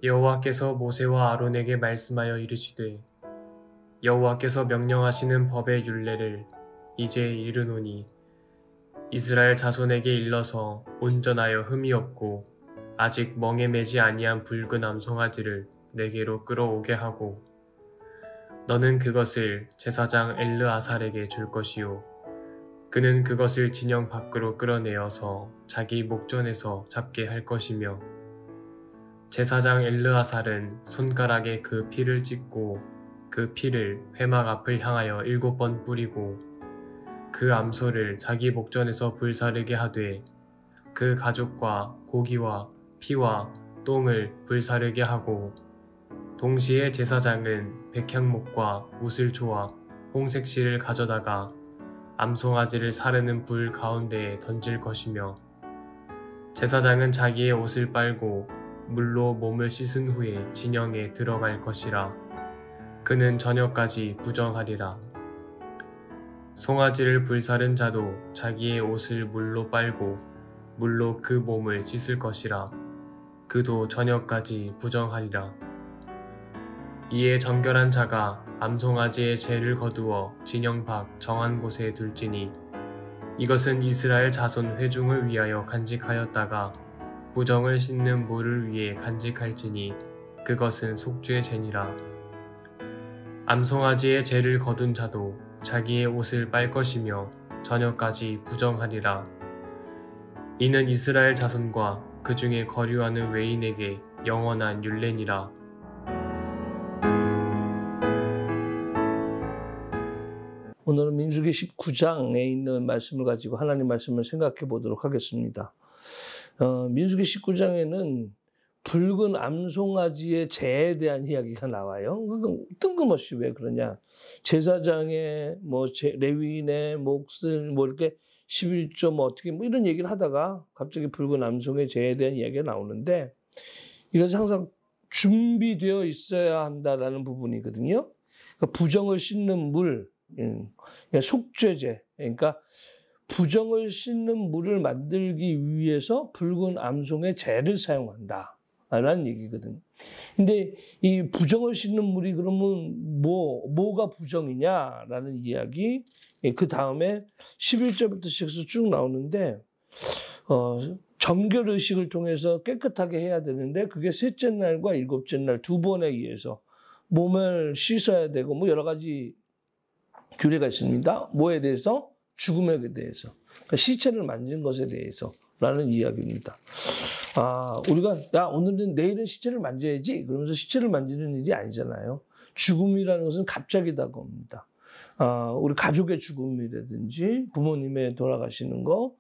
여호와께서 모세와 아론에게 말씀하여 이르시되 여호와께서 명령하시는 법의 율례를 이제 이르노니 이스라엘 자손에게 일러서 온전하여 흠이 없고 아직 멍에 매지 아니한 붉은 암송아지를 내게로 끌어오게 하고 너는 그것을 제사장 엘르아살에게 줄 것이요 그는 그것을 진영 밖으로 끌어내어서 자기 목전에서 잡게 할 것이며 제사장 엘르아살은 손가락에 그 피를 찍고 그 피를 회막 앞을 향하여 7번 뿌리고 그 암소를 자기 목전에서 불사르게 하되 그 가죽과 고기와 피와 똥을 불사르게 하고 동시에 제사장은 백향목과 우슬초와 홍색 실을 가져다가 암송아지를 사르는 불 가운데에 던질 것이며 제사장은 자기의 옷을 빨고 물로 몸을 씻은 후에 진영에 들어갈 것이라 그는 저녁까지 부정하리라. 송아지를 불사른 자도 자기의 옷을 물로 빨고 물로 그 몸을 씻을 것이라 그도 저녁까지 부정하리라. 이에 정결한 자가 암송아지의 죄를 거두어 진영 밖 정한 곳에 둘지니 이것은 이스라엘 자손 회중을 위하여 간직하였다가 부정을 씻는 물을 위해 간직할지니 그것은 속죄 죄니라. 암송아지의 죄를 거둔 자도 자기의 옷을 빨 것이며 저녁까지 부정하리라. 이는 이스라엘 자손과 그 중에 거류하는 외인에게 영원한 율례니라. 오늘은 민수기 19장에 있는 말씀을 가지고 하나님 말씀을 생각해 보도록 하겠습니다. 민수기 19장에는 붉은 암송아지의 죄에 대한 이야기가 나와요. 뜬금없이 왜 그러냐. 제사장의 레위인의 몫을 이렇게 11조 어떻게 이런 얘기를 하다가 갑자기 붉은 암송의 죄에 대한 이야기가 나오는데 이것이 항상 준비되어 있어야 한다라는 부분이거든요. 그러니까 부정을 씻는 물, 속죄제, 그러니까 부정을 씻는 물을 만들기 위해서 붉은 암송의 재를 사용한다 라는 얘기거든. 근데 이 부정을 씻는 물이 그러면 뭐가 부정이냐라는 이야기, 그 다음에 11절부터 시작해서 쭉 나오는데 정결 의식을 통해서 깨끗하게 해야 되는데 그게 셋째 날과 일곱째 날 두 번에 의해서 몸을 씻어야 되고 여러 가지 규례가 있습니다. 뭐에 대해서? 죽음에 대해서. 그러니까 시체를 만진 것에 대해서라는 이야기입니다. 우리가 오늘은 내일은 시체를 만져야지 그러면서 시체를 만지는 일이 아니잖아요. 죽음이라는 것은 갑자기 다가옵니다. 우리 가족의 죽음이라든지 부모님의 돌아가시는 거,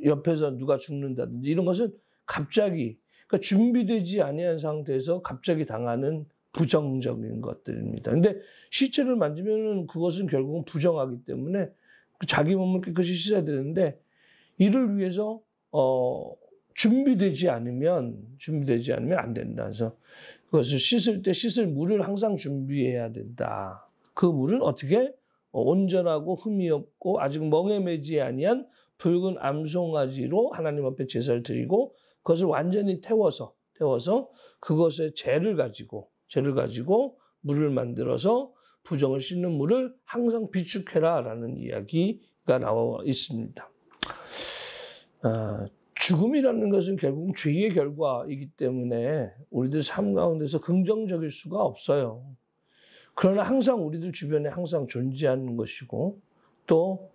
옆에서 누가 죽는다든지 이런 것은 갑자기, 그러니까 준비되지 아니한 상태에서 갑자기 당하는 부정적인 것들입니다. 근데 시체를 만지면 그것은 결국은 부정하기 때문에 자기 몸을 깨끗이 씻어야 되는데 이를 위해서 준비되지 않으면 안 된다. 그래서 그것을 씻을 때 씻을 물을 항상 준비해야 된다. 그 물은 어떻게? 온전하고 흠이 없고 아직 멍에 매지 아니한 붉은 암송아지로 하나님 앞에 제사를 드리고 그것을 완전히 태워서 그것의 재를 가지고 물을 만들어서 부정을 씻는 물을 항상 비축해라 라는 이야기가 나와 있습니다. 죽음이라는 것은 결국 죄의 결과이기 때문에 우리들 삶 가운데서 긍정적일 수가 없어요. 그러나 항상 우리들 주변에 항상 존재하는 것이고 또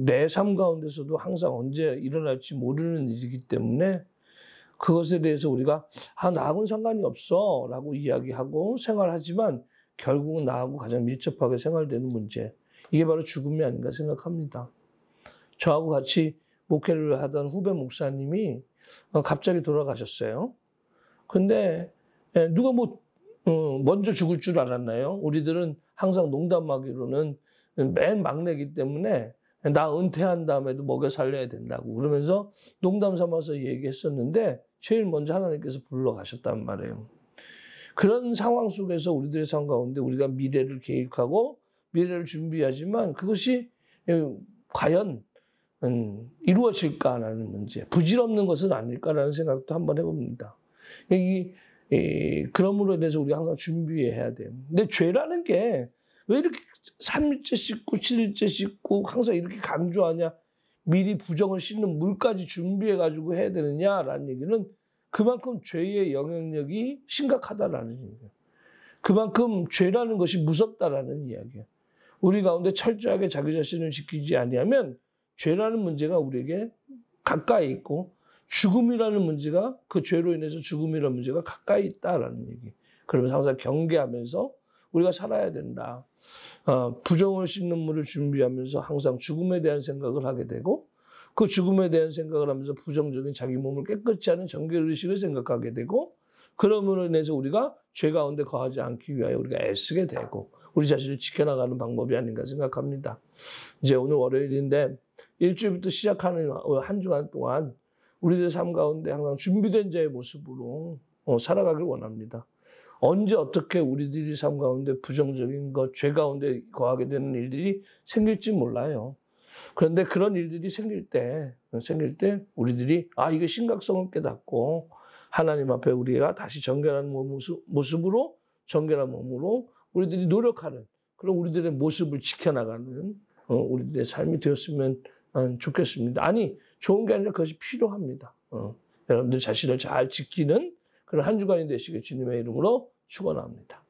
내 삶 가운데서도 항상 언제 일어날지 모르는 일이기 때문에 그것에 대해서 우리가 나하고는 상관이 없어 라고 이야기하고 생활하지만 결국은 나하고 가장 밀접하게 생활되는 문제, 이게 바로 죽음이 아닌가 생각합니다. 저하고 같이 목회를 하던 후배 목사님이 갑자기 돌아가셨어요. 근데 누가 먼저 죽을 줄 알았나요? 우리들은 항상 농담하기로는 맨 막내이기 때문에 나 은퇴한 다음에도 먹여 살려야 된다고 그러면서 농담 삼아서 얘기했었는데 제일 먼저 하나님께서 불러가셨단 말이에요. 그런 상황 속에서 우리들의 삶 가운데 우리가 미래를 계획하고 미래를 준비하지만 그것이 과연 이루어질까라는 문제, 부질없는 것은 아닐까라는 생각도 한번 해봅니다. 이 그러므로 인해서 우리가 항상 준비해야 돼요. 근데 죄라는 게 왜 이렇게 3일째 씻고 7일째 씻고 항상 이렇게 강조하냐? 미리 부정을 씻는 물까지 준비해가지고 해야 되느냐라는 얘기는 그만큼 죄의 영향력이 심각하다라는 얘기예요. 그만큼 죄라는 것이 무섭다라는 이야기예요. 우리 가운데 철저하게 자기 자신을 지키지 아니하면 죄라는 문제가 우리에게 가까이 있고 죽음이라는 문제가 그 죄로 인해서 죽음이라는 문제가 가까이 있다라는 얘기. 그러면서 항상 경계하면서 우리가 살아야 된다. 부정을 씻는 물을 준비하면서 항상 죽음에 대한 생각을 하게 되고 그 죽음에 대한 생각을 하면서 부정적인 자기 몸을 깨끗이 하는 정결의식을 생각하게 되고 그러므로 인해서 우리가 죄 가운데 거하지 않기 위하여 우리가 애쓰게 되고 우리 자신을 지켜나가는 방법이 아닌가 생각합니다. 이제 오늘 월요일인데 일주일부터 시작하는 한 주간 동안 우리들 삶 가운데 항상 준비된 자의 모습으로 살아가길 원합니다. 언제 어떻게 우리들이 삶 가운데 부정적인 것, 죄 가운데 거하게 되는 일들이 생길지 몰라요. 그런데 그런 일들이 생길 때 우리들이 이게 심각성을 깨닫고 하나님 앞에 우리가 다시 정결한 모습으로 정결한 몸으로 우리들이 노력하는 그런 우리들의 모습을 지켜나가는 우리들의 삶이 되었으면 좋겠습니다. 아니 좋은 게 아니라 그것이 필요합니다. 여러분들 자신을 잘 지키는 그런 한 주간이 되시길 주님의 이름으로 축원합니다.